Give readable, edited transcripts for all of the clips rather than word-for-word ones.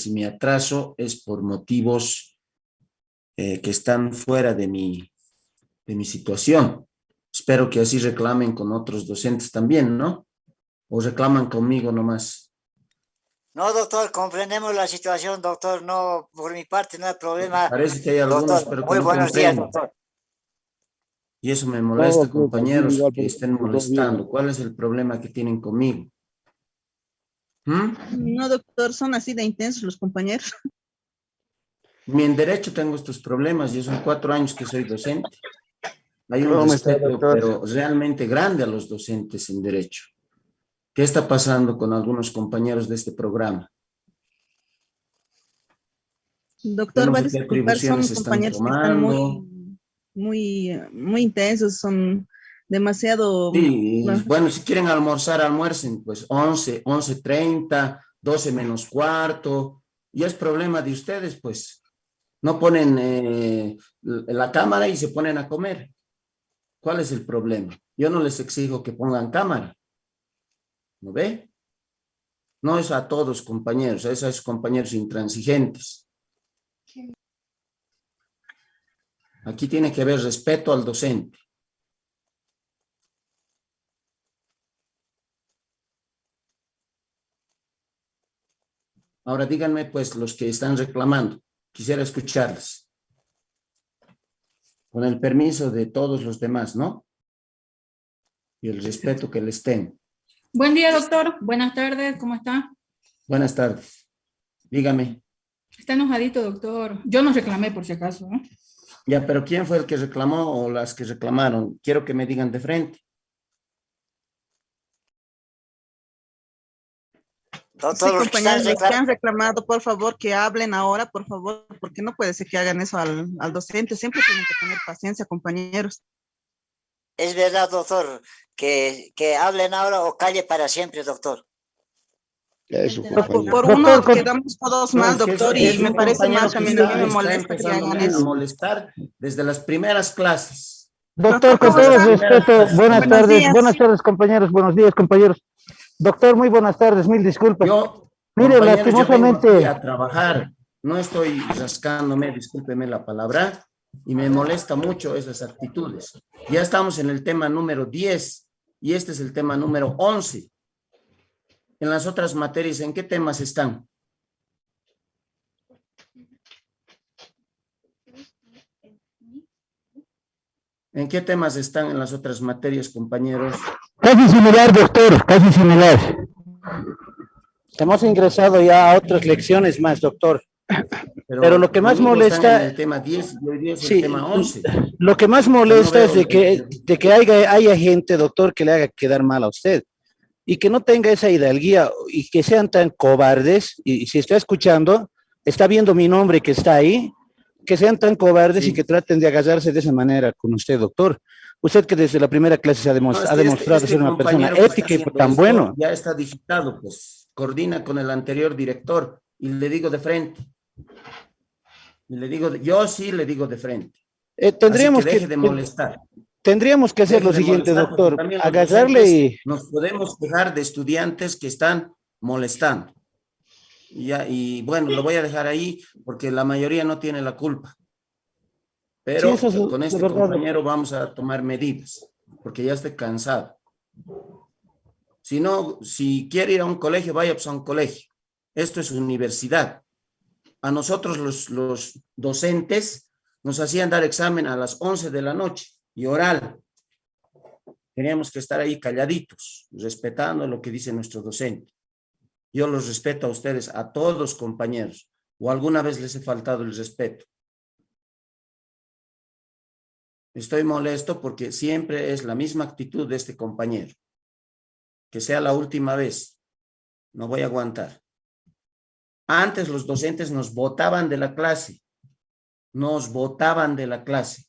si me atraso es por motivos que están fuera de mi situación. Espero que así reclamen con otros docentes también, ¿no? O reclaman conmigo nomás. No, doctor, comprendemos la situación, doctor. No, por mi parte no hay problema. Parece que hay algunos, Doctor, pero que muy no buenos días, comprenden. doctor. Y eso me No, molesta, doctor, tranquilo, compañeros, igual, que pero estén todo bien. molestando. ¿Cuál es el problema que tienen conmigo? ¿Mm? No, doctor, son así de intensos los compañeros. Ni en derecho tengo estos problemas, y son 4 años que soy docente. Hay un ¿Cómo está, respeto, doctor? pero realmente grande a los docentes en derecho. ¿Qué está pasando con algunos compañeros de este programa? Yo Doctor, no va a sé qué disculpar, son atribuciones están compañeros que están tomando. muy intensos, son demasiado. Sí, bueno, si quieren almorzar, almuercen, pues 11:30, 12 menos cuarto, y es problema de ustedes, pues. No ponen la cámara y se ponen a comer. ¿Cuál es el problema? Yo no les exijo que pongan cámara, ¿no ve? No es a todos compañeros, a esos compañeros intransigentes. Aquí tiene que haber respeto al docente. Ahora díganme, pues, los que están reclamando. Quisiera escucharles. Con el permiso de todos los demás, ¿no? Y el respeto que les tengo. Buen día, doctor. Buenas tardes, ¿cómo está? Buenas tardes. Dígame. Está enojadito, doctor. Yo no reclamé, por si acaso, ¿eh? Ya, pero ¿quién fue el que reclamó o las que reclamaron? Quiero que me digan de frente. Doctor, Sí, los que están compañeros, los que han reclamando. reclamado, por favor, que hablen ahora, por favor, porque no puede ser que hagan eso al docente. Siempre tienen que tener paciencia, compañeros. Es verdad, doctor, que hablen ahora o calle para siempre, doctor. Eso, Por compañero. uno Doctor, quedamos todos No, mal, es que doctor, y es me un parece mal compañero que también, a mí me está molesta que hagan empezándome a eso. molestar desde las primeras clases. doctor, con ¿Cómo Desde todo las el está? primeras respeto, clases, Buenos días. buenas tardes, compañeros, buenos días, compañeros. Doctor, muy buenas tardes, mil disculpas. Yo, Mire, compañeros, yo vengo aquí lastimosamente, a trabajar, no estoy rascándome, discúlpeme la palabra, y me molesta mucho esas actitudes. Ya estamos en el tema número 10 y este es el tema número 11. En las otras materias, ¿en qué temas están? ¿En qué temas están en las otras materias, compañeros? casi similar, doctor, casi similar. Hemos ingresado ya a otras lecciones más, doctor. Pero lo Pero que más conmigo están en molesta, el tema 10 y hoy día es el sí, tema 11. lo que más O sea, no molesta es veo de que haya gente, doctor, que le haga quedar mal a usted y que no tenga esa hidalguía y que sean tan cobardes. Y si está escuchando, está viendo mi nombre que está ahí, que sean tan cobardes y que sí. traten de agarrarse de esa manera con usted, doctor. Usted que desde la primera clase No, es ha que demostrado ser una persona compañero que está ética y haciendo tan esto bueno. ya está digitado, pues coordina con el anterior director y le digo de frente. Y le digo, yo sí le digo de frente. Así que Tendríamos que, tendríamos que hacer deje lo de siguiente, molestar, porque doctor, también los agarrarle docentes y nos podemos quejar de estudiantes que están molestando. Y bueno, lo voy a dejar ahí porque la mayoría no tiene la culpa. sí, eso Pero es con de este verdad, compañero vamos a tomar medidas, porque ya estoy cansado. Si no, si quiere ir a un colegio, vaya pues a un colegio. Esto es universidad. A nosotros los docentes nos hacían dar examen a las 11 de la noche y oral. Teníamos que estar ahí calladitos, respetando lo que dice nuestro docente. Yo los respeto a ustedes, a todos compañeros, o alguna vez les he faltado el respeto. Estoy molesto porque siempre es la misma actitud de este compañero. Que sea la última vez. No voy a aguantar. Antes los docentes nos botaban de la clase. Nos botaban de la clase.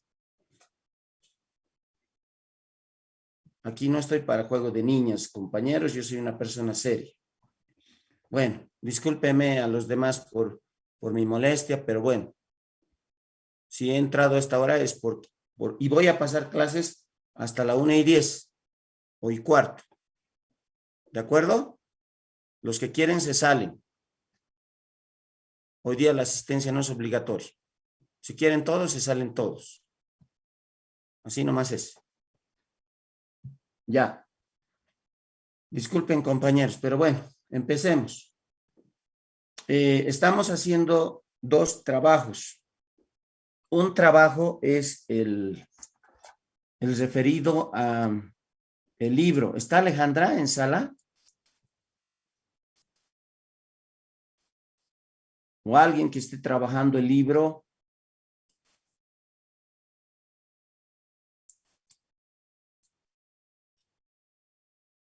Aquí no estoy para juego de niñas, compañeros. Yo soy una persona seria. Bueno, discúlpeme a los demás por mi molestia, pero bueno. Si he entrado a esta hora es y voy a pasar clases hasta la 1:10 o 1:15. ¿De acuerdo? Los que quieren se salen. Hoy día la asistencia no es obligatoria. Si quieren todos, se salen todos. Así nomás es. Ya. Disculpen, compañeros, pero bueno, empecemos. Estamos haciendo dos trabajos. Un trabajo es el referido a el libro. ¿Está Alejandra en sala? ¿O alguien que esté trabajando el libro?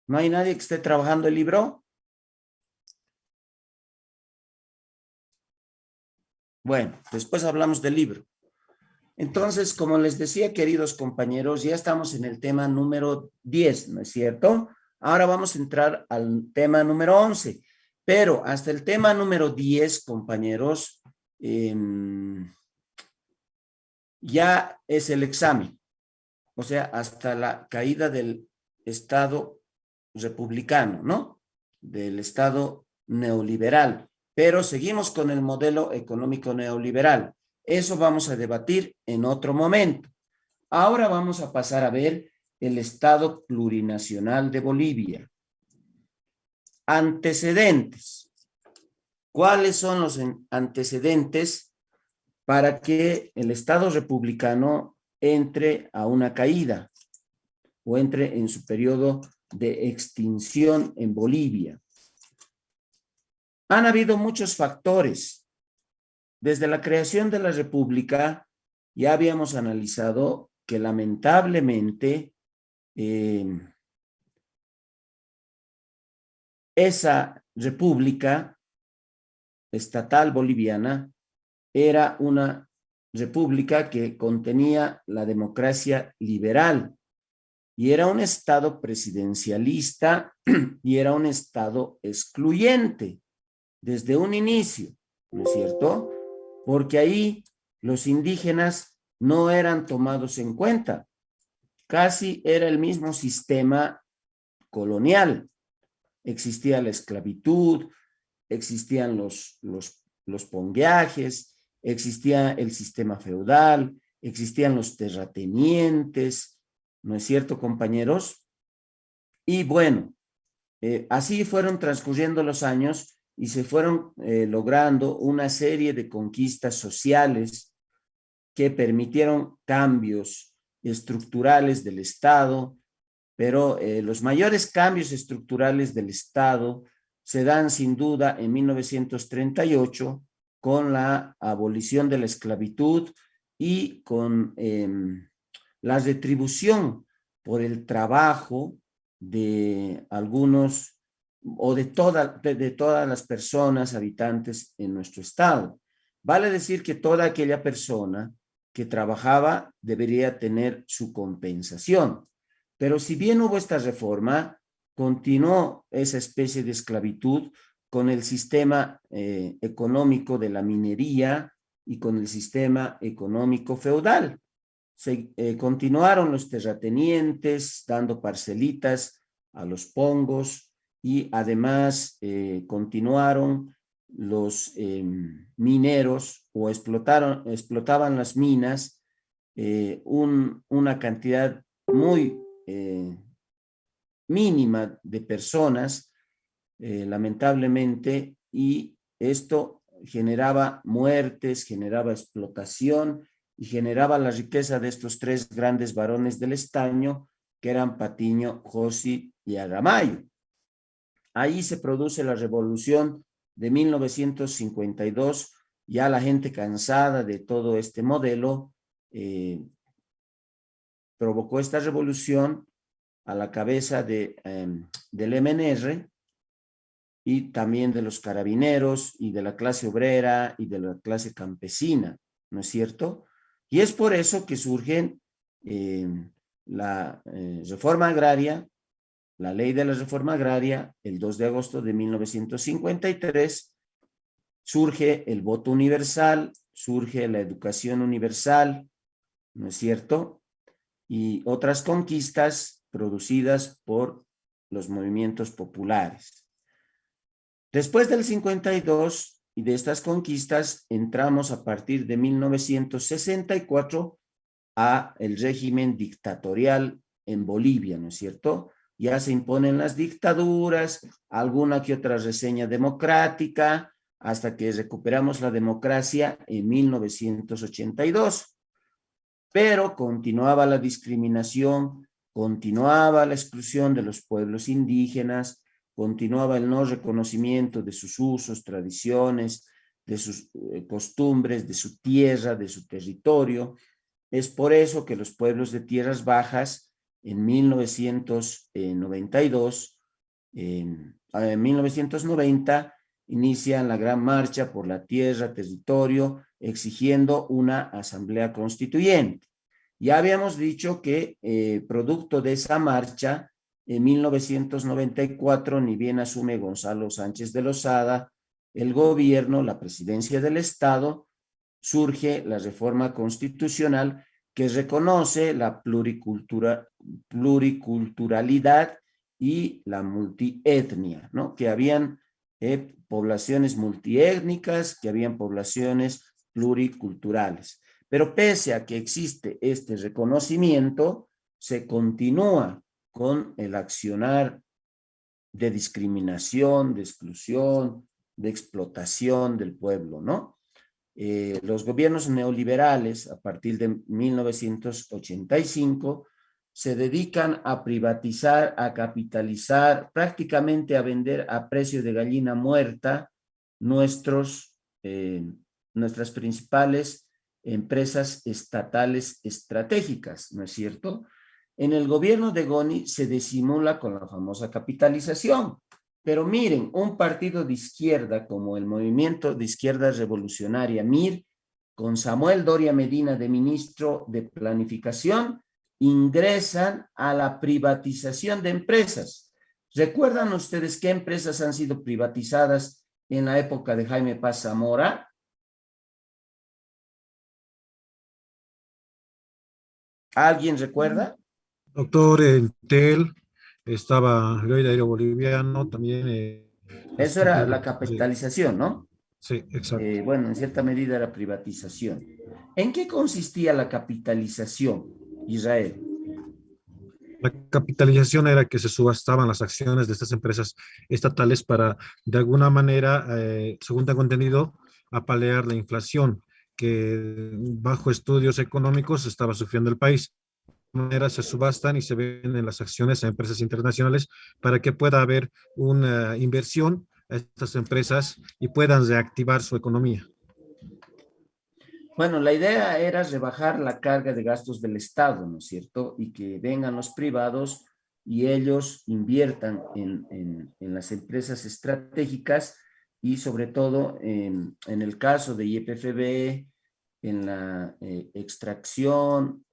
¿No hay nadie que esté trabajando el libro? Bueno, después hablamos del libro. Entonces, como les decía, queridos compañeros, ya estamos en el tema número 10, ¿no es cierto? Ahora vamos a entrar al tema número 11, pero hasta el tema número 10, compañeros, ya es el examen. O sea, hasta la caída del Estado republicano, ¿no? Del Estado neoliberal. Pero seguimos con el modelo económico neoliberal. Eso vamos a debatir en otro momento. Ahora vamos a pasar a ver el Estado plurinacional de Bolivia. Antecedentes. ¿Cuáles son los antecedentes para que el Estado republicano entre a una caída o entre en su periodo de extinción en Bolivia? Han habido muchos factores. Desde la creación de la República ya habíamos analizado que lamentablemente esa república estatal boliviana era una república que contenía la democracia liberal y era un estado presidencialista y era un estado excluyente desde un inicio, ¿no es cierto? Porque ahí los indígenas no eran tomados en cuenta. Casi era el mismo sistema colonial. Existía la esclavitud, existían los pongueajes, existía el sistema feudal, existían los terratenientes, ¿no es cierto, compañeros? Y bueno, así fueron transcurriendo los años y se fueron logrando una serie de conquistas sociales que permitieron cambios estructurales del Estado, pero los mayores cambios estructurales del Estado se dan sin duda en 1938 con la abolición de la esclavitud y con la retribución por el trabajo de algunos o de todas las personas habitantes en nuestro estado. Vale decir que toda aquella persona que trabajaba debería tener su compensación. Pero si bien hubo esta reforma, continuó esa especie de esclavitud con el sistema económico de la minería y con el sistema económico feudal. Continuaron los terratenientes dando parcelitas a los pongos y además continuaron los mineros o explotaban las minas una cantidad muy mínima de personas, lamentablemente, y esto generaba muertes, generaba explotación y generaba la riqueza de estos tres grandes varones del estaño, que eran Patiño, Josi y Aramayo. Ahí se produce la revolución de 1952, ya la gente cansada de todo este modelo, provocó esta revolución a la cabeza del MNR y también de los carabineros y de la clase obrera y de la clase campesina, ¿no es cierto? Y es por eso que surgen la reforma agraria, la ley de la reforma agraria, el 2 de agosto de 1953, surge el voto universal, surge la educación universal, ¿no es cierto? Y otras conquistas producidas por los movimientos populares. Después del 52 y de estas conquistas entramos a partir de 1964 a el régimen dictatorial en Bolivia, ¿no es cierto? Ya se imponen las dictaduras, alguna que otra reseña democrática, hasta que recuperamos la democracia en 1982. Pero continuaba la discriminación, continuaba la exclusión de los pueblos indígenas, continuaba el no reconocimiento de sus usos, tradiciones, de sus costumbres, de su tierra, de su territorio. Es por eso que los pueblos de tierras bajas en 1992, en 1990, inician la gran marcha por la tierra, territorio, exigiendo una asamblea constituyente. Ya habíamos dicho que producto de esa marcha, en 1994, ni bien asume Gonzalo Sánchez de Lozada el gobierno, la presidencia del Estado, surge la reforma constitucional que reconoce la pluriculturalidad y la multietnia, ¿no? Que habían poblaciones multiétnicas, que habían poblaciones pluriculturales. Pero pese a que existe este reconocimiento, se continúa con el accionar de discriminación, de exclusión, de explotación del pueblo, ¿no? Los gobiernos neoliberales, a partir de 1985, se dedican a privatizar, a capitalizar, prácticamente a vender a precio de gallina muerta nuestras principales empresas estatales estratégicas, ¿no es cierto? En el gobierno de Goni se disimula con la famosa capitalización. Pero miren, un partido de izquierda como el Movimiento de Izquierda Revolucionaria, MIR, con Samuel Doria Medina de ministro de Planificación, ingresan a la privatización de empresas. ¿Recuerdan ustedes qué empresas han sido privatizadas en la época de Jaime Paz Zamora? ¿Alguien recuerda? Doctor, Entel, estaba Río Aéreo Boliviano, también. Eso era la capitalización, ¿no? Sí, exacto. Bueno, en cierta medida era privatización. ¿En qué consistía la capitalización, Israel? La capitalización era que se subastaban las acciones de estas empresas estatales para, de alguna manera, según tengo entendido, apalear la inflación que bajo estudios económicos estaba sufriendo el país. De manera se subastan y se venden las acciones a empresas internacionales para que pueda haber una inversión a estas empresas y puedan reactivar su economía. Bueno, la idea era rebajar la carga de gastos del Estado, ¿no es cierto? Y que vengan los privados y ellos inviertan en las empresas estratégicas y sobre todo en el caso de YPFB, en la extracción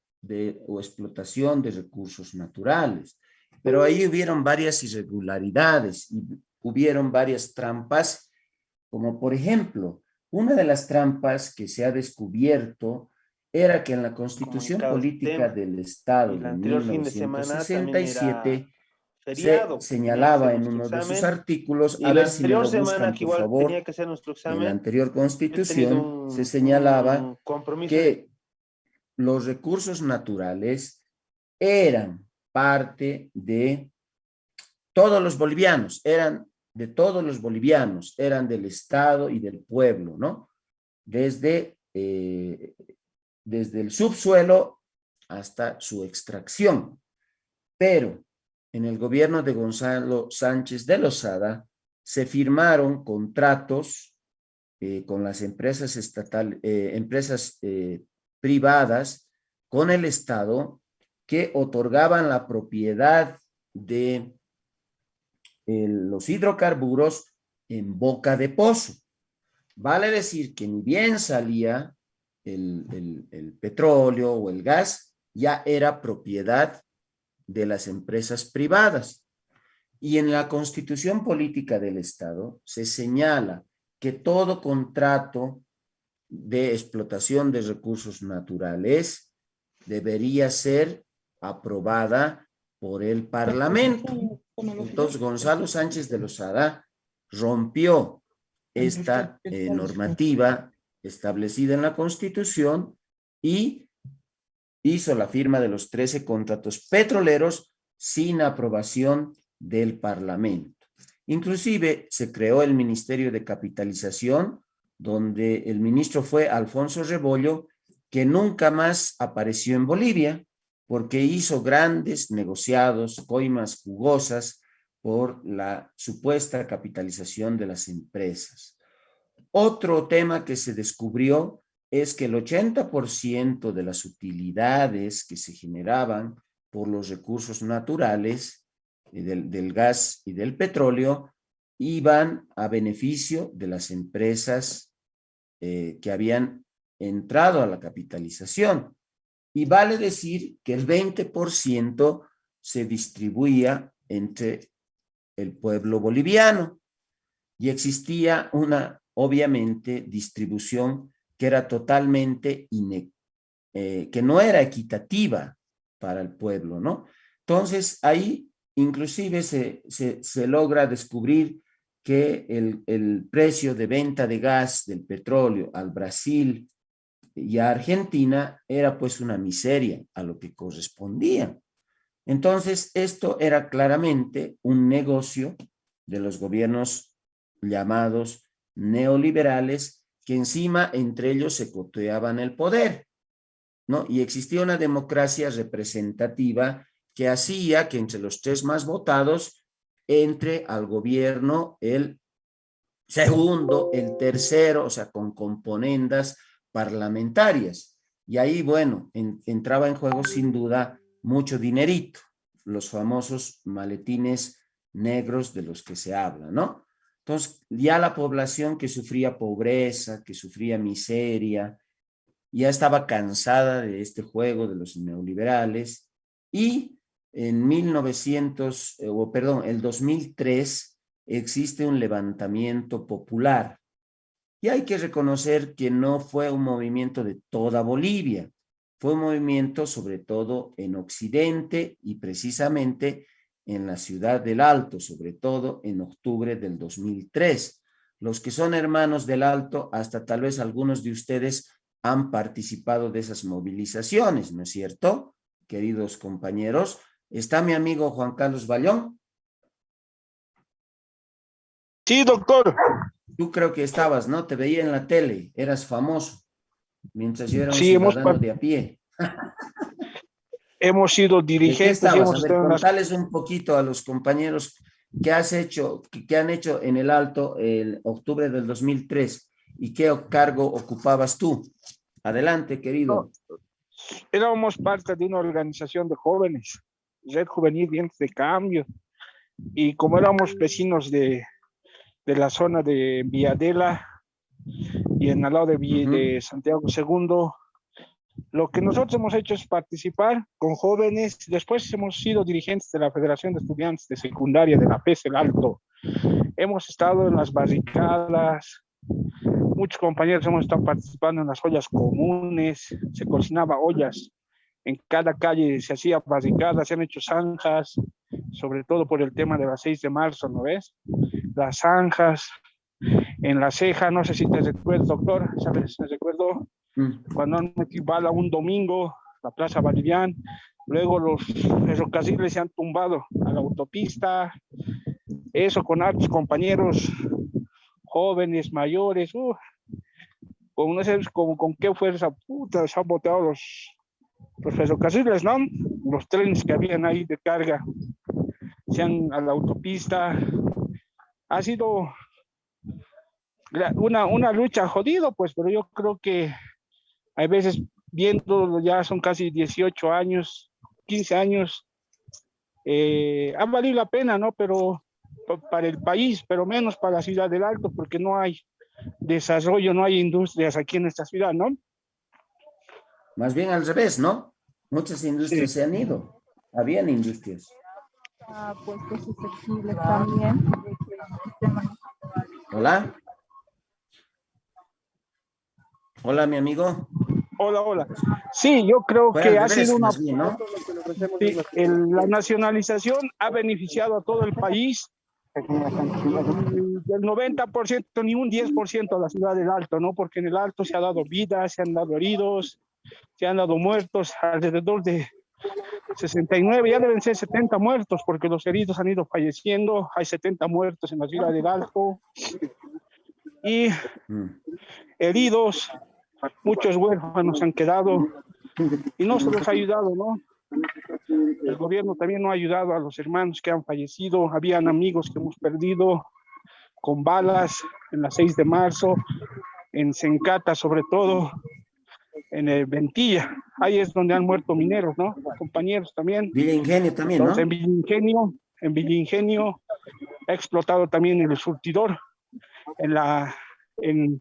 o explotación de recursos naturales. Pero ahí hubieron varias irregularidades y hubieron varias trampas, como por ejemplo, una de las trampas que se ha descubierto era que en la Constitución Política del Estado de 1967 se señalaba en uno de sus artículos, a ver si me lo buscan por favor, en la anterior Constitución se señalaba que los recursos naturales eran parte de todos los bolivianos, eran de todos los bolivianos, eran del Estado y del pueblo, ¿no? Desde el subsuelo hasta su extracción. Pero en el gobierno de Gonzalo Sánchez de Lozada se firmaron contratos con las empresas privadas con el Estado que otorgaban la propiedad de los hidrocarburos en boca de pozo. Vale decir que ni bien salía el petróleo o el gas, ya era propiedad de las empresas privadas. Y en la Constitución Política del Estado se señala que todo contrato de explotación de recursos naturales debería ser aprobada por el Parlamento. Entonces, Gonzalo Sánchez de Lozada rompió esta normativa establecida en la Constitución y hizo la firma de los 13 contratos petroleros sin aprobación del Parlamento. Inclusive se creó el Ministerio de Capitalización, donde el ministro fue Alfonso Rebollo, que nunca más apareció en Bolivia, porque hizo grandes negociados, coimas jugosas por la supuesta capitalización de las empresas. Otro tema que se descubrió es que el 80% de las utilidades que se generaban por los recursos naturales, del gas y del petróleo, iban a beneficio de las empresas que habían entrado a la capitalización. Y vale decir que el 20% se distribuía entre el pueblo boliviano y existía una, obviamente, distribución que era totalmente que no era equitativa para el pueblo, ¿no? Entonces, ahí inclusive se logra descubrir que el precio de venta de gas del petróleo al Brasil y a Argentina era pues una miseria a lo que correspondía. Entonces, esto era claramente un negocio de los gobiernos llamados neoliberales, que encima entre ellos se coteaban el poder, ¿no? Y existía una democracia representativa que hacía que entre los 3 más votados entre al gobierno el segundo, el tercero, o sea, con componendas parlamentarias. Y ahí, bueno, entraba en juego sin duda mucho dinerito, los famosos maletines negros de los que se habla, ¿no? Entonces, ya la población que sufría pobreza, que sufría miseria, ya estaba cansada de este juego de los neoliberales y en el 2003 existe un levantamiento popular. Y hay que reconocer que no fue un movimiento de toda Bolivia, fue un movimiento sobre todo en Occidente y precisamente en la ciudad del Alto, sobre todo en octubre del 2003. Los que son hermanos del Alto, hasta tal vez algunos de ustedes han participado de esas movilizaciones, ¿no es cierto? Queridos compañeros, ¿está mi amigo Juan Carlos Ballón? Sí, doctor. Tú creo que estabas, ¿no? Te veía en la tele, eras famoso, mientras yo era un Sí, ciudadano de a pie. hemos sido ¿De qué dirigentes y estabas? hemos A ver, estado en las... contales un poquito a los compañeros qué has hecho, qué han hecho en el Alto el octubre del 2003 y qué cargo ocupabas tú. Adelante, querido. Éramos parte de una organización de jóvenes, Red Juvenil Dientes de Cambio, y como éramos vecinos de la zona de Villadela y en al lado de Santiago II, lo que nosotros hemos hecho es participar con jóvenes. Después hemos sido dirigentes de la Federación de Estudiantes de Secundaria de la PES El Alto. Hemos estado en las barricadas, muchos compañeros hemos estado participando en las ollas comunes, se cocinaba ollas, en cada calle se hacía barricadas, se han hecho zanjas, sobre todo por el tema de las 6 de marzo, ¿no ves? Las zanjas, en La Ceja, no sé si te recuerdas, doctor, ¿sabes? Me recuerdo cuando han metido bala un domingo, la Plaza Bolivian, luego los ferrocarriles se han tumbado a la autopista, eso con hartos compañeros jóvenes, mayores, con no sé con qué fuerza puta se han boteado los ferrocarriles, ¿no? Los trenes que habían ahí de carga, se han a la autopista. Ha sido una lucha jodido, pues, pero yo creo que hay veces viendo, ya son casi 18 años, 15 años, ha valido la pena, ¿no? Pero para el país, pero menos para la ciudad del Alto, porque no hay desarrollo, no hay industrias aquí en esta ciudad, ¿no? Más bien al revés, ¿no? Muchas industrias se han ido. Habían industrias. Puestos susceptibles también de que el sistema... Hola. Hola, mi amigo. Hola. Sí, yo creo que ha sido una... Bien, ¿no? Sí, la nacionalización ha beneficiado a todo el país. del 90%, ni un 10% a la ciudad del Alto, ¿no? Porque en el Alto se ha dado vida, se han dado heridos, se han dado muertos, alrededor de 69, ya deben ser 70 muertos, porque los heridos han ido falleciendo, hay 70 muertos en la ciudad del Alto, y heridos, muchos huérfanos han quedado, y no se les ha ayudado, ¿no? El gobierno también no ha ayudado a los hermanos que han fallecido, habían amigos que hemos perdido con balas en la 6 de marzo, en Sencata sobre todo, en el Ventilla, ahí es donde han muerto mineros, ¿no? Compañeros también. Villa Ingenio también, entonces, ¿no? En Villa Ingenio ha explotado también el surtidor, en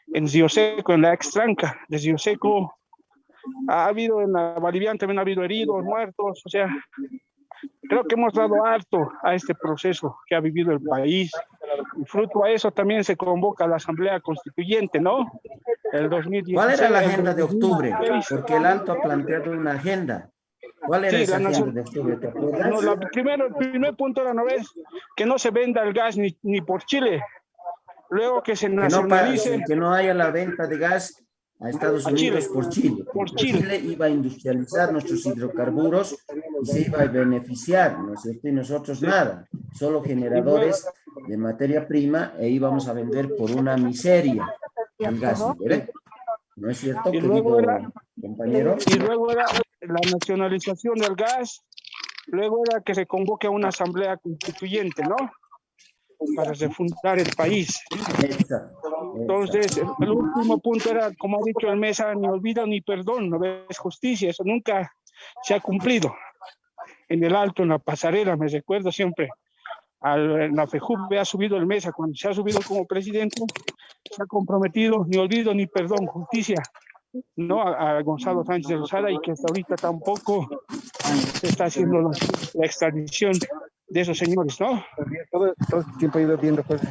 Río Seco, en la extranca de Río Seco, ha habido en la Boliviana también ha habido heridos, muertos, o sea, creo que hemos dado harto a este proceso que ha vivido el país. Y fruto a eso también se convoca la Asamblea Constituyente, ¿no? El 2016. ¿Cuál era la agenda de octubre? Porque el Alto ha planteado una agenda. ¿Cuál era esa agenda de octubre? ¿Te acuerdas? No, el primer punto era, ¿no ves? Que no se venda el gas ni por Chile. Luego que se nacionalice. Que no haya la venta de gas a Estados Unidos por Chile. Chile iba a industrializar nuestros hidrocarburos y se iba a beneficiar, ¿no es cierto? Y nosotros nada, solo generadores de materia prima e íbamos a vender por una miseria el gas, ¿verdad? ¿No es cierto, querido compañero? Y luego era la nacionalización del gas, luego era que se convoque a una asamblea constituyente, ¿no? Para refundar el país. Entonces, el último punto era, como ha dicho el Mesa, ni olvido ni perdón, no es justicia, eso nunca se ha cumplido. En el Alto, en la pasarela, me recuerdo siempre, en la FEJUP ha subido el Mesa, cuando se ha subido como presidente, se ha comprometido, ni olvido ni perdón, justicia, ¿no? A Gonzalo Sánchez de Lozada, y que hasta ahorita tampoco se está haciendo la extradición de esos señores, ¿no? Todo el tiempo he ido viendo cosas.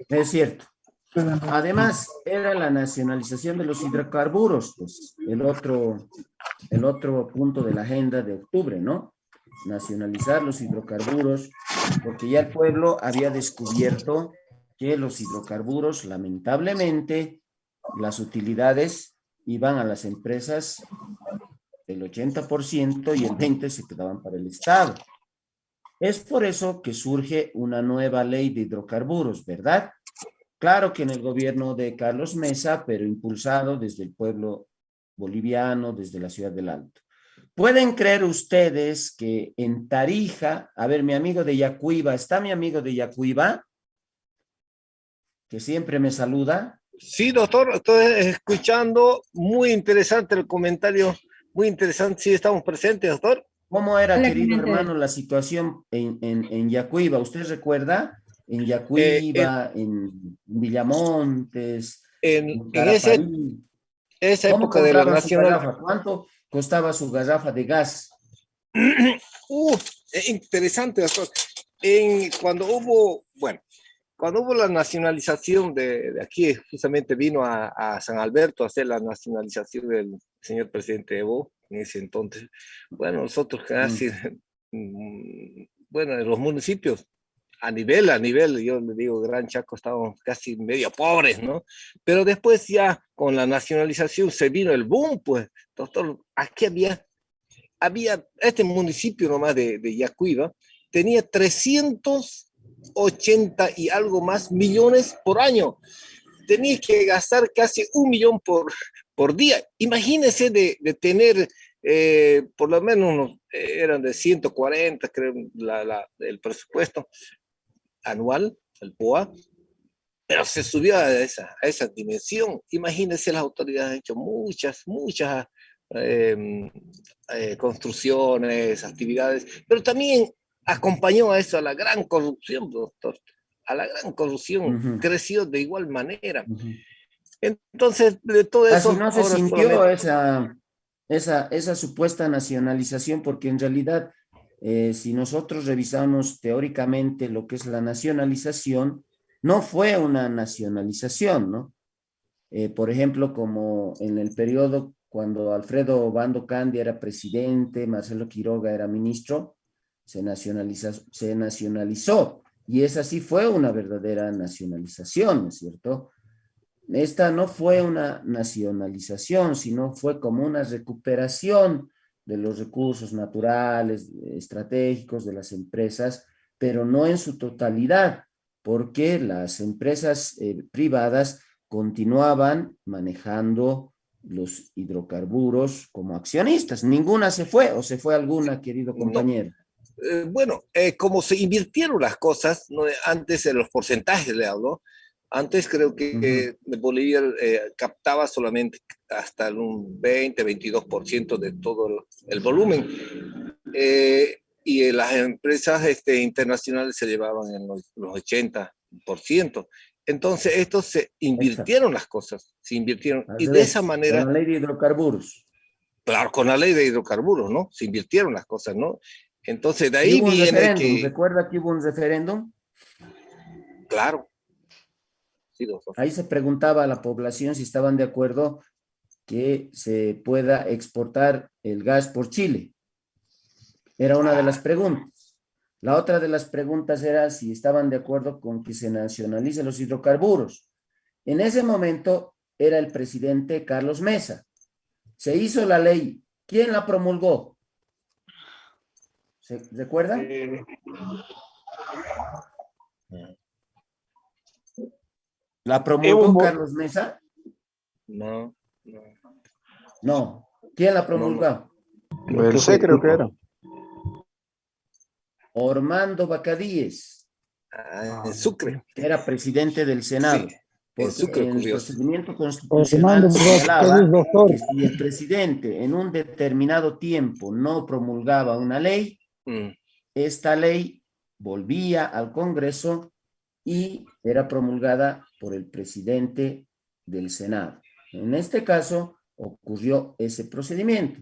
Es cierto. Además, era la nacionalización de los hidrocarburos, pues, el otro punto de la agenda de octubre, ¿no? Nacionalizar los hidrocarburos, porque ya el pueblo había descubierto que los hidrocarburos, lamentablemente, las utilidades iban a las empresas el 80% y el 20% se quedaban para el Estado. Es por eso que surge una nueva ley de hidrocarburos, ¿verdad? Claro que en el gobierno de Carlos Mesa, pero impulsado desde el pueblo boliviano, desde la ciudad del Alto. ¿Pueden creer ustedes que en Tarija, a ver, mi amigo de Yacuiba, ¿está mi amigo de Yacuiba? Que siempre me saluda. Sí, doctor, estoy escuchando, muy interesante el comentario, muy interesante, sí, estamos presentes, doctor. ¿Cómo era, querido hermano, la situación en Yacuiba? ¿Usted recuerda? En Yacuiba, en Villamontes, en Tarapalí. esa época de la nacional. ¿Cuánto costaba su garrafa de gas? Interesante, doctor. Cuando hubo la nacionalización de aquí, justamente vino a San Alberto a hacer la nacionalización del señor presidente Evo en ese entonces. Bueno, nosotros casi, bueno, en los municipios, a nivel, yo le digo, Gran Chaco, estábamos casi medio pobres, ¿no? Pero después ya con la nacionalización se vino el boom, pues, doctor, aquí había este municipio nomás de Yacuiba, tenía 380 y algo más millones por año. Tenía que gastar casi 1 millón por día. Imagínense de tener, por lo menos eran de 140, creo, el presupuesto anual, el POA, pero se subió a esa dimensión. Imagínense, las autoridades han hecho muchas construcciones, actividades, pero también acompañó a eso a la gran corrupción, doctor. A la gran corrupción, creció de igual manera. Entonces, de todo eso... Así no se sintió esa supuesta nacionalización, porque en realidad, si nosotros revisamos teóricamente lo que es la nacionalización, no fue una nacionalización, ¿no? Por ejemplo, como en el periodo cuando Alfredo Obando Candia era presidente, Marcelo Quiroga era ministro, se nacionalizó Y esa sí fue una verdadera nacionalización, ¿no es cierto? Esta no fue una nacionalización, sino fue como una recuperación de los recursos naturales, estratégicos de las empresas, pero no en su totalidad, porque las empresas privadas continuaban manejando los hidrocarburos como accionistas. Ninguna se fue, o se fue alguna, querido compañero. Bueno, como se invirtieron las cosas, ¿no? Antes en los porcentajes le hablo, antes creo que Bolivia captaba solamente hasta un 20-22% de todo el volumen. Y las empresas internacionales se llevaban en los 80%. Entonces, estos se invirtieron las cosas, se invirtieron. Y de esa manera... Con la ley de hidrocarburos. Claro, con la ley de hidrocarburos, ¿no? Se invirtieron las cosas, ¿no? Entonces, de Y ahí hubo un viene referéndum. que... ¿Recuerda que hubo un referéndum? Claro. Sí, doctor. Ahí se preguntaba a la población si estaban de acuerdo que se pueda exportar el gas por Chile. Era una de las preguntas. La otra de las preguntas era si estaban de acuerdo con que se nacionalicen los hidrocarburos. En ese momento era el presidente Carlos Mesa. Se hizo la ley. ¿Quién la promulgó? ¿Se recuerda? ¿La promulgó Carlos Mesa? No. No. ¿Quién la promulgó? El C creo que era. Ormando Bacadíes. En Sucre. Era presidente del Senado. Sí, Porque en Sucre el ocurrió. procedimiento constitucional señalaba que si el presidente en un determinado tiempo no promulgaba una ley, esta ley volvía al Congreso y era promulgada por el presidente del Senado. En este caso ocurrió ese procedimiento.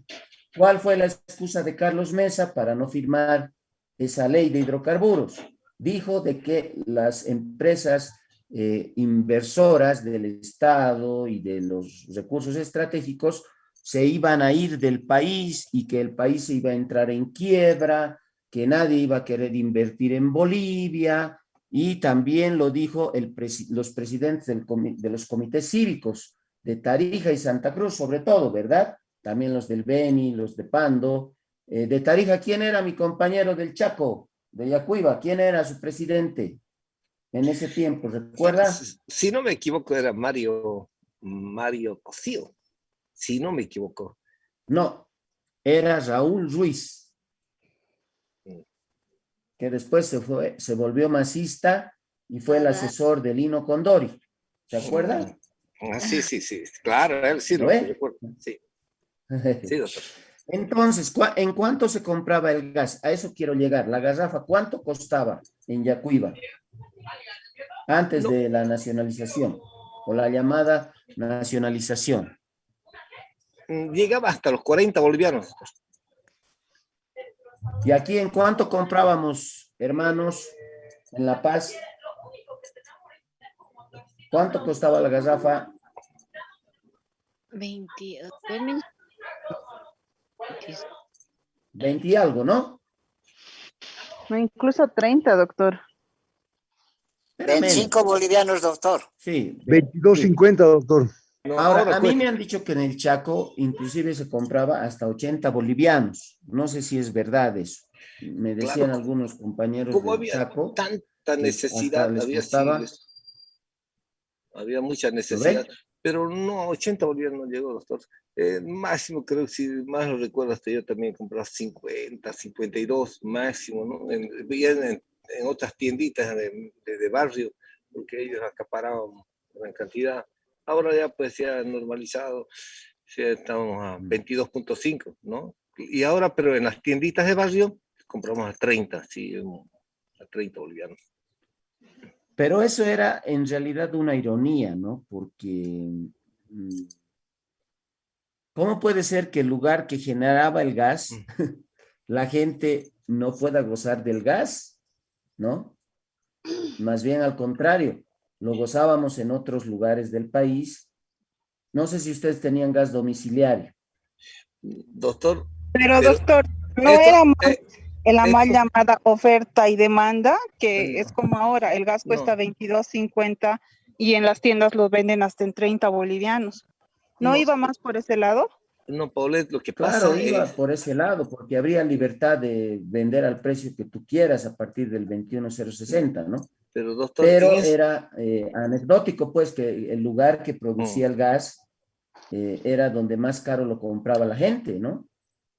¿Cuál fue la excusa de Carlos Mesa para no firmar esa ley de hidrocarburos? Dijo de que las empresas inversoras del Estado y de los recursos estratégicos se iban a ir del país y que el país se iba a entrar en quiebra, que nadie iba a querer invertir en Bolivia, y también lo dijo los presidentes de los comités cívicos de Tarija y Santa Cruz, sobre todo, ¿verdad? También los del Beni, los de Pando. De Tarija, ¿quién era mi compañero del Chaco, de Yacuiba? ¿Quién era su presidente en ese tiempo? ¿Recuerda? Si no me equivoco, era Mario Cosío. Si no me equivoco. No, era Raúl Ruiz, que después se volvió masista y fue el asesor de Lino Condori. ¿Se acuerda? Sí, claro, él sí lo recuerdo. Sí. Sí, doctor. Entonces, ¿en cuánto se compraba el gas? A eso quiero llegar. La garrafa, ¿cuánto costaba en Yacuiba antes de la nacionalización o la llamada nacionalización? Llegaba hasta los 40 bolivianos. ¿Y aquí en cuánto comprábamos, hermanos, en La Paz? ¿Cuánto costaba la garrafa? 20 y algo, ¿no? No, incluso 30, doctor. 25 bolivianos, doctor. Sí. 22.50, doctor. No, ahora, a mí me han dicho que en el Chaco inclusive se compraba hasta 80 bolivianos. No sé si es verdad eso. Me decían algunos compañeros como del había Chaco. Tanta necesidad, había mucha necesidad, pero no, 80 bolivianos no llegó, doctor. Máximo, creo que si más lo recuerdo, hasta yo también compraba 50, 52 máximo, ¿no? En otras tienditas de barrio, porque ellos acaparaban gran cantidad. Ahora ya pues se ha normalizado, ya estamos a 22.5, ¿no? Y ahora, pero en las tienditas de barrio, compramos a 30, sí, a 30 bolivianos. Pero eso era en realidad una ironía, ¿no? Porque ¿cómo puede ser que el lugar que generaba el gas, la gente no pueda gozar del gas, ¿no? Más bien al contrario, lo gozábamos en otros lugares del país. No sé si ustedes tenían gas domiciliario. Doctor. Pero doctor, no era más En la mal Esto- llamada oferta y demanda, que es como ahora, el gas cuesta 22.50 y en las tiendas lo venden hasta en 30 bolivianos. ¿No No, iba más por ese lado? no, Paulette, lo que Claro, pasa iba es, por ese lado, porque habría libertad de vender al precio que tú quieras a partir del 21.060, ¿no? pero doctor, Pero era anecdótico, pues, que el lugar que Mm. producía el gas era donde más caro lo compraba la gente, ¿no?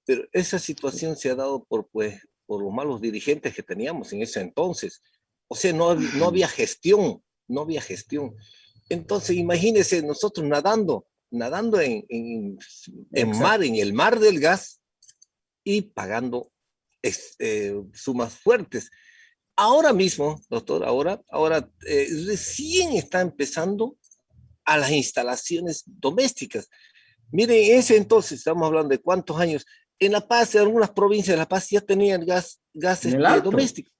Pero esa situación se ha dado por los malos dirigentes que teníamos en ese entonces. O sea, no había gestión, no había gestión. Entonces, imagínense nosotros nadando en mar, en el mar del gas y pagando sumas fuertes. Ahora mismo, doctor, ahora recién está empezando a las instalaciones domésticas. Miren, en ese entonces, estamos hablando de cuántos años, en La Paz, en algunas provincias de La Paz ya tenían gas En el alto. doméstico.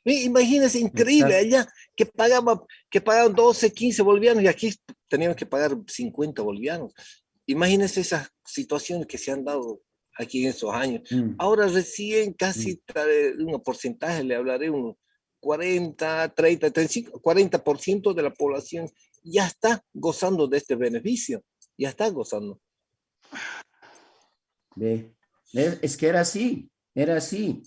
Imagínense, increíble, allá que pagaban 12, 15 bolivianos y aquí teníamos que pagar 50 bolivianos. Imagínense esas situaciones que se han dado aquí en esos años. Ahora recién casi un porcentaje, le hablaré, unos 40, 30, 35, 40% de la población ya está gozando de este beneficio, ya está gozando. Ve, es que era así, era así.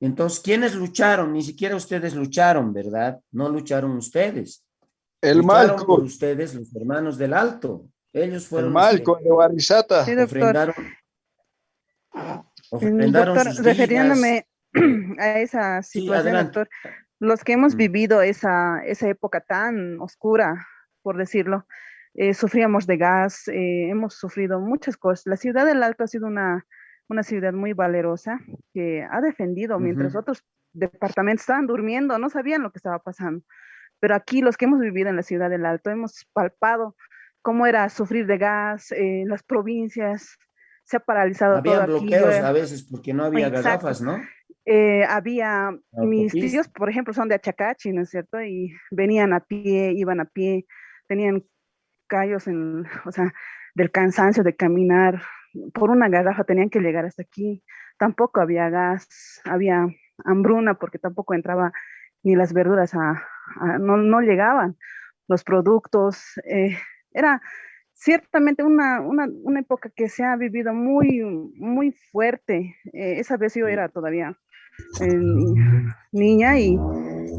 Entonces, ¿quiénes lucharon? Ni siquiera ustedes lucharon, ¿verdad? No lucharon ustedes. El Lucharon por Malco, ustedes, los hermanos del Alto. Ellos el fueron los que Malco de Barizata. Sí, doctor. ofrendaron Doctor, sus vidas. refiriéndome a esa Sí, situación, adelante. doctor, los que hemos vivido esa época tan oscura, por decirlo, sufríamos de gas, hemos sufrido muchas cosas. La ciudad del Alto ha sido una ciudad muy valerosa que ha defendido mientras otros departamentos estaban durmiendo, no sabían lo que estaba pasando. Pero aquí los que hemos vivido en la ciudad del Alto hemos palpado cómo era sufrir de gas, las provincias, se ha paralizado todo Habían aquí. bloqueos a veces porque no había Exacto. garrafas, ¿no? Mis Autopista. tíos, por ejemplo, son de Achacachi, ¿no es cierto? Y venían a pie, iban a pie, tenían callos o sea, del cansancio de caminar. Por una garrafa tenían que llegar hasta aquí. Tampoco había gas, había hambruna porque tampoco entraba ni las verduras no llegaban los productos. Era ciertamente una época que se ha vivido muy, muy fuerte. Esa vez yo era todavía niña y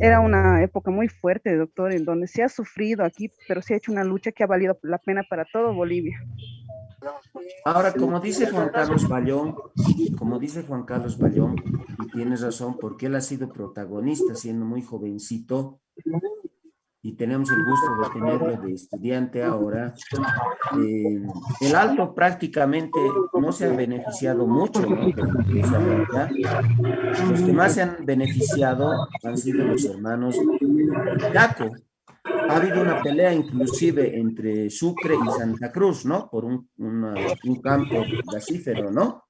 era una época muy fuerte, doctor, en donde se ha sufrido aquí, pero se ha hecho una lucha que ha valido la pena para todo Bolivia. Ahora, como dice Juan Carlos Bayón, y tienes razón, porque él ha sido protagonista siendo muy jovencito, y tenemos el gusto de tenerlo de estudiante ahora. El Alto prácticamente no se ha beneficiado mucho, ¿no? de esa realidad. Los que más se han beneficiado han sido los hermanos Yaco. Ha habido una pelea inclusive entre Sucre y Santa Cruz, ¿no? Por un campo gasífero, ¿no?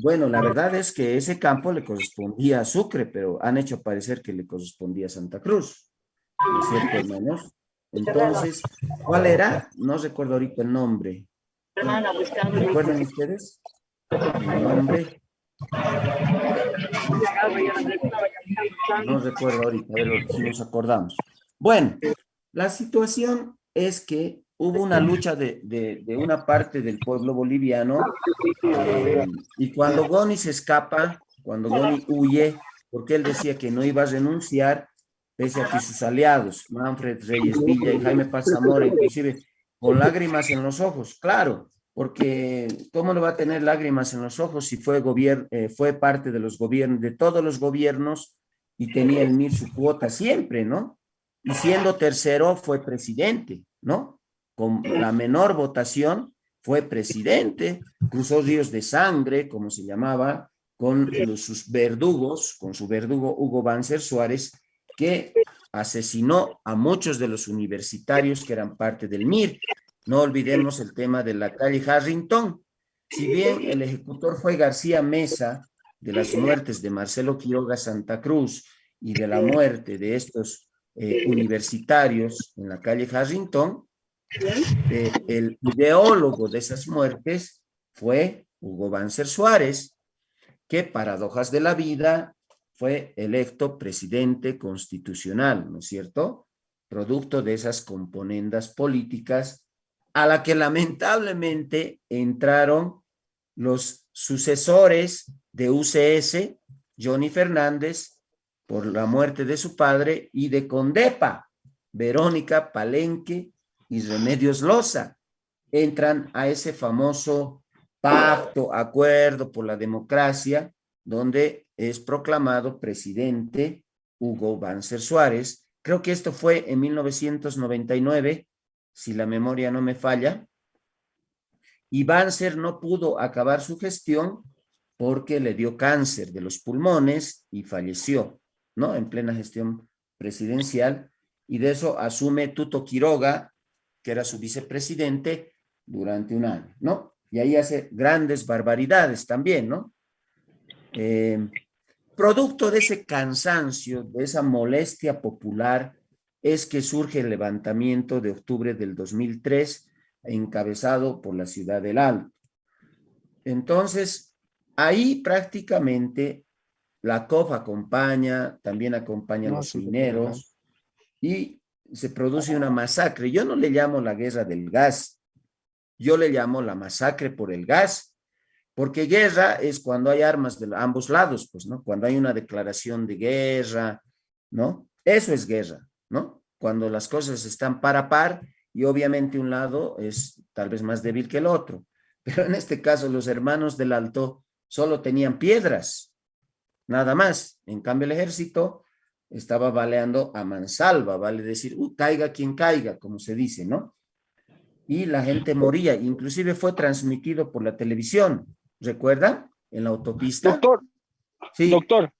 Bueno, la verdad es que ese campo le correspondía a Sucre, pero han hecho parecer que le correspondía a Santa Cruz. ¿No es cierto, hermanos? Entonces, ¿cuál era? No recuerdo ahorita el nombre. ¿Recuerdan ustedes? El nombre. No recuerdo ahorita, a ver si nos acordamos. Bueno, la situación es que hubo una lucha de una parte del pueblo boliviano y cuando Goni se escapa, cuando Goni huye, porque él decía que no iba a renunciar, pese a que sus aliados, Manfred Reyes Villa y Jaime Paz Zamora, inclusive con lágrimas en los ojos, claro, porque ¿cómo le va a tener lágrimas en los ojos si fue parte de los gobiernos, de todos los gobiernos y tenía el MIR su cuota siempre, ¿no? Y siendo tercero fue presidente, ¿no? Con la menor votación fue presidente, cruzó ríos de sangre, como se llamaba, con sus verdugos, con su verdugo Hugo Banzer Suárez, que asesinó a muchos de los universitarios que eran parte del MIR. No olvidemos el tema de la calle Harrington. Si bien el ejecutor fue García Mesa, de las muertes de Marcelo Quiroga Santa Cruz y de la muerte de estos universitarios en la calle Harrington, el ideólogo de esas muertes fue Hugo Banzer Suárez, que, paradojas de la vida, fue electo presidente constitucional, ¿no es cierto? Producto de esas componendas políticas a la que lamentablemente entraron los sucesores de UCS, Johnny Fernández, por la muerte de su padre, y de Condepa, Verónica Palenque y Remedios Loza. Entran a ese famoso pacto, acuerdo por la democracia, donde es proclamado presidente Hugo Banzer Suárez. Creo que esto fue en 1999, si la memoria no me falla, y Banzer no pudo acabar su gestión porque le dio cáncer de los pulmones y falleció, ¿no? En plena gestión presidencial, y de eso asume Tuto Quiroga, que era su vicepresidente, durante un año, ¿no? Y ahí hace grandes barbaridades también, ¿no? Producto de ese cansancio, de esa molestia popular, es que surge el levantamiento de octubre del 2003, encabezado por la ciudad del Alto. Entonces, ahí prácticamente la COF acompaña, también acompaña a los mineros, y se produce una masacre. Yo no le llamo la guerra del gas, yo le llamo la masacre por el gas, porque guerra es cuando hay armas de ambos lados, pues, ¿no? Cuando hay una declaración de guerra, ¿no? Eso es guerra, ¿no? Cuando las cosas están par a par y obviamente un lado es tal vez más débil que el otro. Pero en este caso los hermanos del Alto solo tenían piedras, nada más. En cambio el ejército estaba baleando a mansalva, vale decir, caiga quien caiga, como se dice, ¿no? Y la gente moría, inclusive fue transmitido por la televisión, ¿recuerdan? En la autopista. Doctor, sí. Doctor,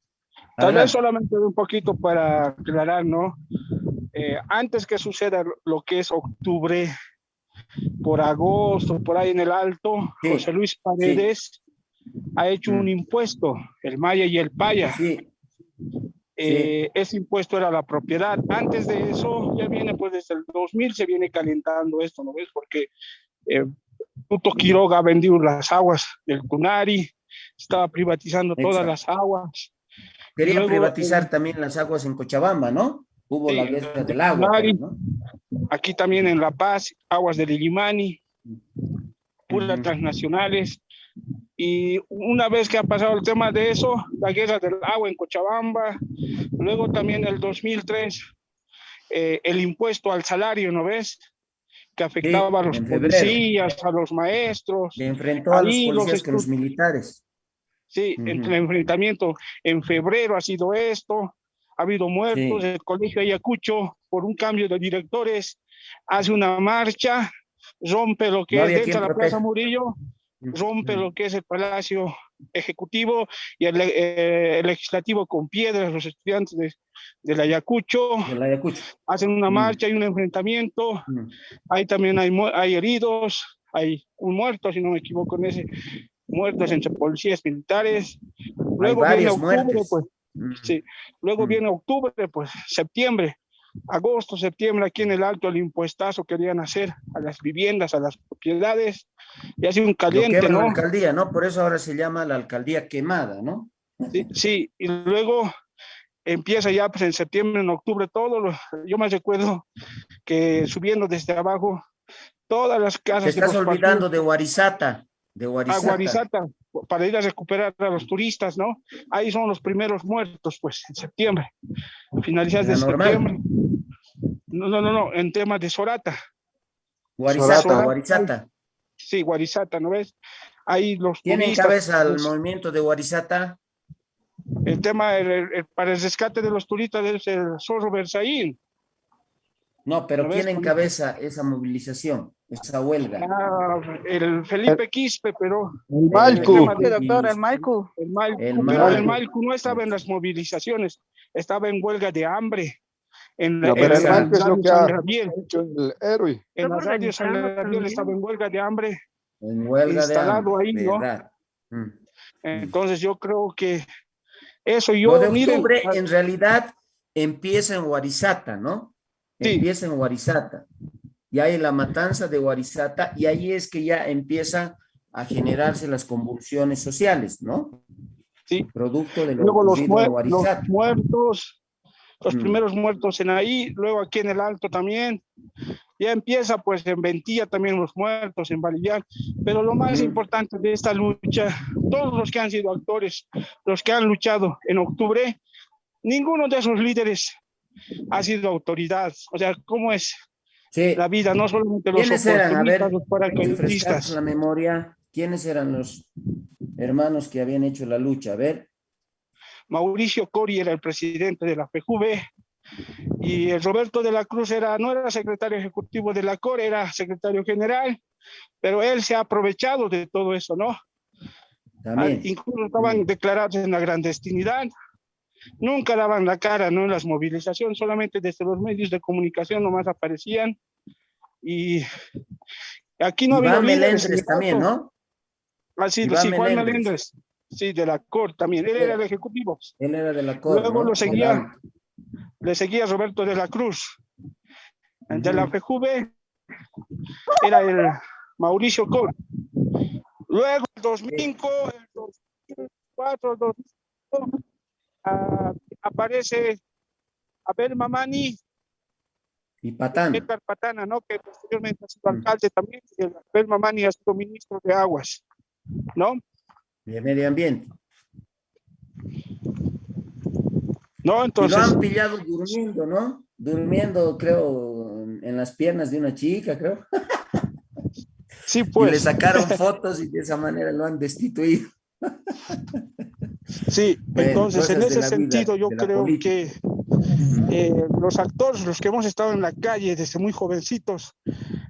tal Adelante. vez solamente un poquito para aclarar, ¿no? Antes que suceda lo que es octubre, por agosto, por ahí en el Alto, sí. José Luis Paredes ha hecho un impuesto, el Maya y el Paya. Sí. Ese impuesto era la propiedad. Antes de eso, ya viene pues desde el 2000 se viene calentando esto, ¿no ves? Porque Tuto Quiroga ha vendido las aguas del Cunari, estaba privatizando todas las aguas. Quería luego, privatizar también las aguas en Cochabamba, ¿no? Hubo la guerra del agua. Cunari, ¿no? Aquí también en La Paz, aguas del Illimani, puras transnacionales. Y una vez que ha pasado el tema de eso, la guerra del agua en Cochabamba, luego también el 2003, el impuesto al salario, ¿no ves? Que afectaba a los policías, a los maestros. Le enfrentó a los policías con los militares. Sí, entre el enfrentamiento en febrero ha sido esto, ha habido muertos, el colegio Ayacucho, por un cambio de directores, hace una marcha, rompe lo que es dentro de la Plaza Murillo, rompe lo que es el Palacio Ejecutivo y el Legislativo con piedras, los estudiantes del Ayacucho, hacen una marcha, hay un enfrentamiento, ahí también hay heridos, hay un muerto, si no me equivoco, en ese, muertos entre policías militares, luego viene octubre, pues, sí, luego viene octubre, pues, septiembre, agosto, septiembre, aquí en el Alto el impuestazo querían hacer a las viviendas, a las propiedades, y hace un caliente, ¿no? La alcaldía, ¿no? Por eso ahora se llama la alcaldía quemada, ¿no? Sí, sí, y luego empieza ya pues en septiembre, en octubre, yo me recuerdo que subiendo desde abajo, todas las casas... Te estás olvidando de Huarizata. A Huarizata, para ir a recuperar a los turistas, ¿no? Ahí son los primeros muertos, pues, en septiembre, finalizadas de septiembre. No, en temas de Sorata. Huarizata. Sí, Huarizata, ¿no ves? Ahí los ¿Quién turistas, encabeza pues, el movimiento de Huarizata? El tema, para el rescate de los turistas es el Zorro Berzaín. No, pero ¿quién encabeza esa movilización, esa huelga? El Felipe Quispe, pero... El Malcu. Doctor, el Malcu. Pero el Malcu no estaba en las movilizaciones, estaba en huelga de hambre. Pero el Malcu es lo que ha hecho el héroe. En la radio San Gabriel estaba en huelga de hambre. En huelga de hambre, ahí, ¿no? Entonces yo creo que eso Lo de octubre en realidad empieza en Huarizata, ¿no? Sí. Empieza en Huarizata. Y hay la matanza de Huarizata y ahí es que ya empiezan a generarse las convulsiones sociales, ¿no? Sí. Producto de lo Luego los ocurrido en Huarizate. muertos, los primeros muertos en ahí, luego aquí en el Alto también. Ya empieza pues en Ventilla también los muertos, en Valillán. Pero lo más importante de esta lucha, todos los que han sido actores, los que han luchado en octubre, ninguno de esos líderes ha sido autoridad. O sea, ¿cómo es la vida? No solamente los ¿Quiénes eran? A ver, oportunistas, los refrescar paracaidistas. la memoria. ¿Quiénes eran los hermanos que habían hecho la lucha? A ver. Mauricio Cori era el presidente de la PJV y el Roberto de la Cruz no era secretario ejecutivo de la COR, era secretario general, pero él se ha aprovechado de todo eso, ¿no? También. Incluso estaban declarados en la clandestinidad, nunca daban la cara, ¿no? En las movilizaciones, solamente desde los medios de comunicación nomás aparecían y aquí no ha habido Iván líderes. Melendres también, ¿no? Así, Iván sí, Juan Melendres. Melendres, sí, de la COR también, él era el ejecutivo. Él era de la COR, Luego ¿no? le seguía Roberto de la Cruz. De la FJV era el Mauricio Cor. Luego, el 2005, el 2004, 2005, aparece Abel Mamani y Patán. Edgar Patana, ¿no? Que posteriormente ha sido alcalde también. Y el Abel Mamani ha sido ministro de Aguas, ¿no? De Medio Ambiente. No, entonces. Y lo han pillado durmiendo, ¿no? Durmiendo, creo, en las piernas de una chica, creo. Sí, pues. Y le sacaron fotos y de esa manera lo han destituido. Sí, bueno, entonces en ese sentido yo creo que los actores, los que hemos estado en la calle desde muy jovencitos,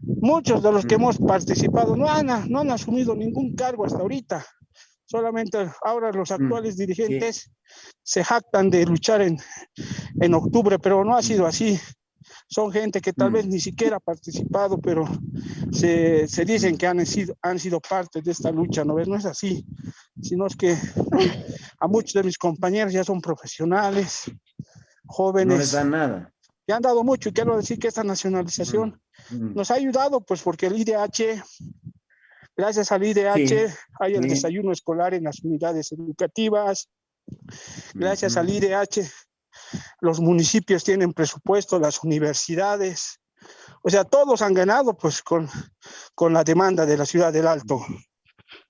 muchos de los que hemos participado no han asumido ningún cargo hasta ahorita. Solamente ahora los actuales dirigentes se jactan de luchar en octubre, pero no ha sido así. Son gente que tal vez ni siquiera ha participado, pero se dicen que han sido parte de esta lucha, ¿no ves? No es así, sino es que a muchos de mis compañeros ya son profesionales, jóvenes. No les dan nada. Que han dado mucho, y quiero decir que esta nacionalización nos ha ayudado, pues porque el IDH, gracias al IDH hay el desayuno escolar en las unidades educativas, gracias al IDH los municipios tienen presupuesto, las universidades, o sea, todos han ganado pues con la demanda de la ciudad del Alto.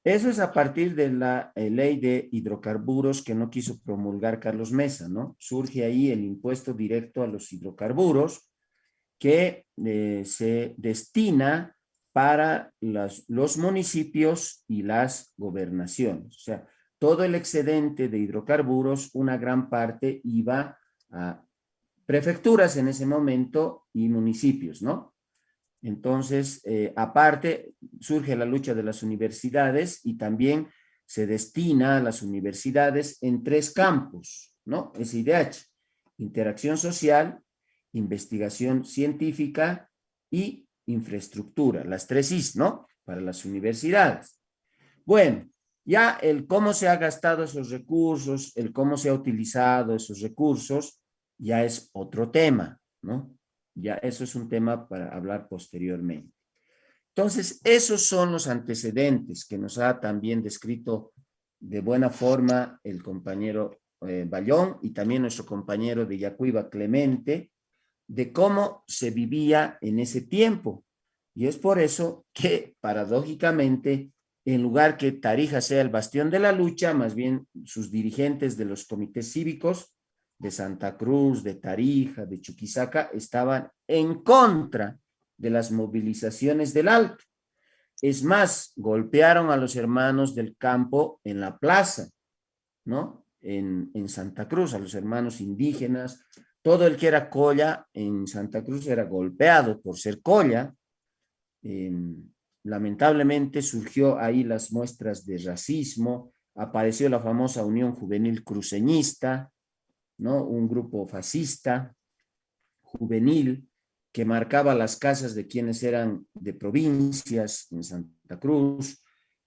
Eso es a partir de la ley de hidrocarburos que no quiso promulgar Carlos Mesa, ¿no? Surge ahí el impuesto directo a los hidrocarburos que se destina para los municipios y las gobernaciones. O sea, todo el excedente de hidrocarburos, una gran parte iba a prefecturas en ese momento y municipios, ¿no? Entonces, aparte, surge la lucha de las universidades y también se destina a las universidades en 3 campos, ¿no? SIDH, interacción social, investigación científica y infraestructura, las 3 Is, ¿no? Para las universidades. Bueno, ya el cómo se ha gastado esos recursos, el cómo se ha utilizado esos recursos, ya es otro tema, ¿no? Ya eso es un tema para hablar posteriormente. Entonces, esos son los antecedentes que nos ha también descrito de buena forma el compañero Bayón y también nuestro compañero de Yacuiba, Clemente, de cómo se vivía en ese tiempo. Y es por eso que, paradójicamente, en lugar que Tarija sea el bastión de la lucha, más bien sus dirigentes de los comités cívicos de Santa Cruz, de Tarija, de Chuquisaca, estaban en contra de las movilizaciones del Alto. Es más, golpearon a los hermanos del campo en la plaza, ¿no? En Santa Cruz, a los hermanos indígenas. Todo el que era colla en Santa Cruz era golpeado por ser colla. Lamentablemente surgió ahí las muestras de racismo, apareció la famosa Unión Juvenil Cruceñista, ¿no? Un grupo fascista, juvenil, que marcaba las casas de quienes eran de provincias en Santa Cruz,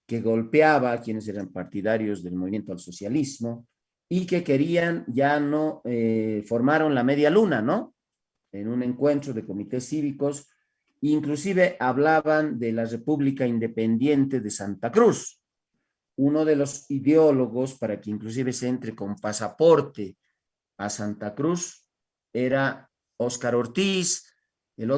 que golpeaba a quienes eran partidarios del movimiento al socialismo y que querían, ya no, formaron la media luna, ¿no? En un encuentro de comités cívicos, inclusive hablaban de la República Independiente de Santa Cruz. uno de los ideólogos para que inclusive se entre con pasaporte a Santa Cruz era Óscar Ortiz,